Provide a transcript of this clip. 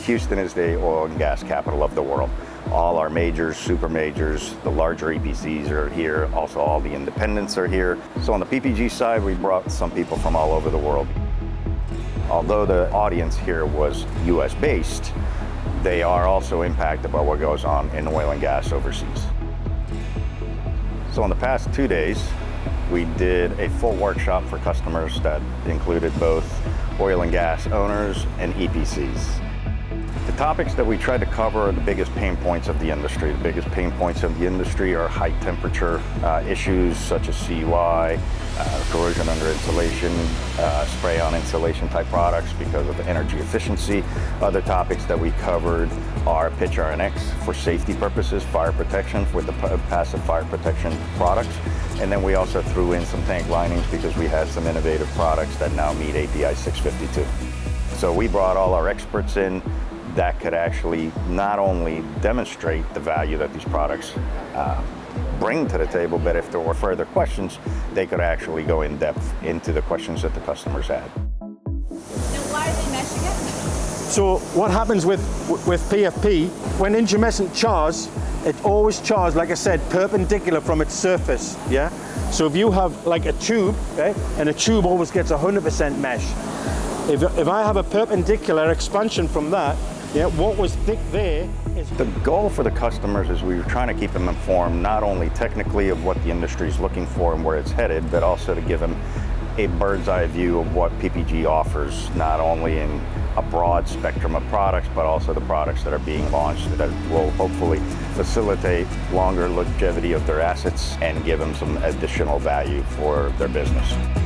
Houston is the oil and gas capital of the world. All our majors, super majors, the larger EPCs are here. Also, all the independents are here. So on the PPG side, we brought some people from all over the world. Although the audience here was US based, they are also impacted by what goes on in oil and gas overseas. So in the past 2 days, we did a full workshop for customers that included both oil and gas owners and EPCs. The topics that we tried to cover are the biggest pain points of the industry. The biggest pain points of the industry are high temperature issues such as CUI, corrosion under insulation, spray on insulation type products because of energy efficiency. Other topics that we covered are PITT-CHAR NX for safety purposes, fire protection with the passive fire protection products. And then we also threw in some tank linings because we had some innovative products that now meet API 652. So we brought all our experts in that could actually not only demonstrate the value that these products bring to the table, but if there were further questions, they could actually go in depth into the questions that the customers had. Now, why are they meshing it? So what happens with PFP, when intumescent chars, it always chars, like I said, perpendicular from its surface, yeah? So if you have like a tube, okay, and a tube always gets 100% mesh. If I have a perpendicular expansion from that, yeah, what was thick there is... The goal for the customers is we were trying to keep them informed not only technically of what the industry is looking for and where it's headed, but also to give them a bird's eye view of what PPG offers, not only in a broad spectrum of products, but also the products that are being launched that will hopefully facilitate longer longevity of their assets and give them some additional value for their business.